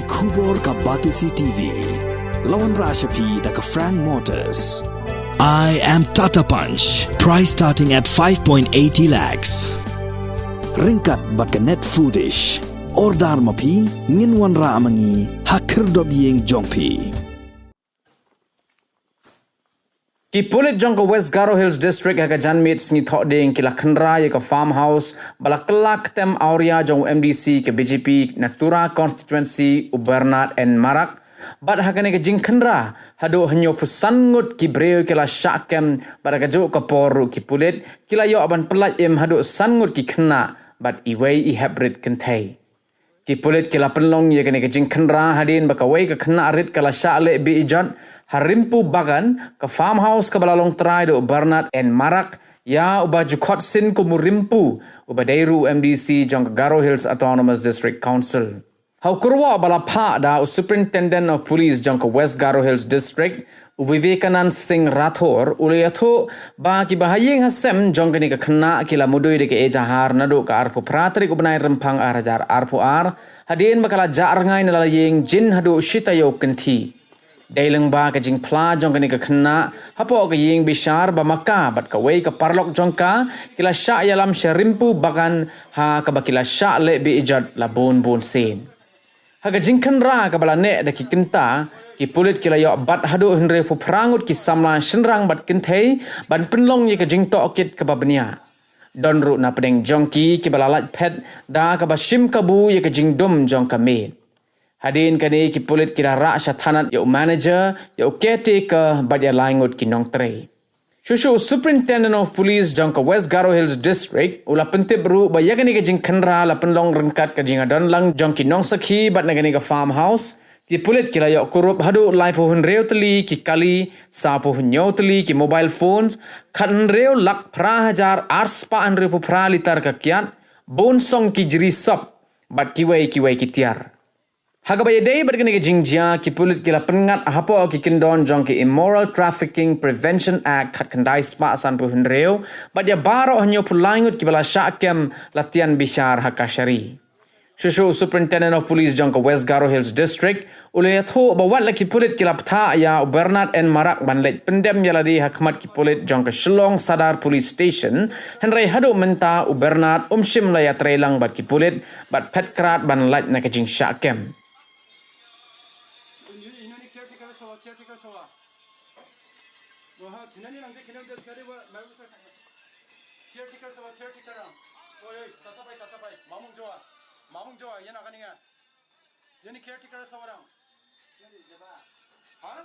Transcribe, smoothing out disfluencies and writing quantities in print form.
Kubor ka Batisi TV. Lawan Rashapi da ka Frank Motors. I am Tata Punch. Price starting at 5.80 lakhs. Ringkat bat ka net foodish. Ordar mapi nginwan ra amangi hakir dob yeng jongpi. Ki pulit jong ka West Garo Hills District haka janmit sngi thok ding kila khandra ye ka farmhouse bala Ktem Awria jong MDC ke BJP Natura constituency Ubernat and Marak bat haka ne ka jing khandra hado hanyo pusan ngut ki breu kila Shah kem bat ka jo ka poru ki pulit kila yo aban pelat em hado san ngut ki khna bat iwei I hybrid kentai ki pulit kila penlong ye ka ne ka jing khandra hadin baka wei ka khna arit kala Shah le bi ijat harimpu bagan ke farmhouse ke balalong terai do Bernat and Marak ya uba jukot sin ko murimpu uba dairu MDC jong Garo Hills Autonomous District Council. Hau kurwa bala pa da Superintendent of Police jong ke West Garo Hills District Vivekanand Singh Rathor ulayatho ba ki bahayeng hasem jong kini ke kena kila mudui de ke ejahar nado ke arpu pratrik ubenai rempang arajar arpu ar hadin bakala jar ngai nalayeng jin hado shitayo kenti. Dailang ba ka jing pla jong kani ka khna hapo ka ying bishar ba maka bat ka wei ka parlok jong ka kila Shah yalam sharimpu bagan ha ka bakila Shah le bi ijat la bon sen ha ka jing khanra ka bala ne da ki kinta ki pulit kila yo bat hadu henre pu prangut ki samla shenrang bat kinthei ban penlong ye ka jing to okit ka babnia don ru na pedeng jong ki bala lat pet da ka ba shim kabu ye ka jing dum jong ka me hadin kani ki pulit kira ra shathanat yo manager yo caretaker badya laingut ki nong tre shushu Superintendent of Police jong ka West Garo Hills District ula pentip ru ba yagani ka jing khanra la penlong rengkat ka jing adon lang jong ki nong sakhi bat nagani ka farmhouse ki pulit kila yo kurup hadu lai po hun reu teli ki kali sa po hun nyo teli ki mobile phones khan reu lak pra hajar arspa an reu po pra litar ka kiat bon song ki jiri sop bat kiwei ki tiar Hagabaya day bergani ke jingjia ki pulit kila pengat hapo ki kindon jong ki Immoral Trafficking Prevention Act kat kendai spa san pu hunreu bat ya baro hanyo pulangut ki bala Shah kem latian bishar hakashari Shushu Superintendent of Police jong ka West Garo Hills District ulayatho bawat la ki pulit kila ptha ya Bernat and Marak banlet pendem yaladi hakmat ki pulit jong ka Shillong Sadar Police Station henrai hadu menta Bernat shim la ya trailang bat ki pulit bat petkrat ban lat na ka jing Shah kem Mamung joa yana kaninga yani caretaker sawarang ha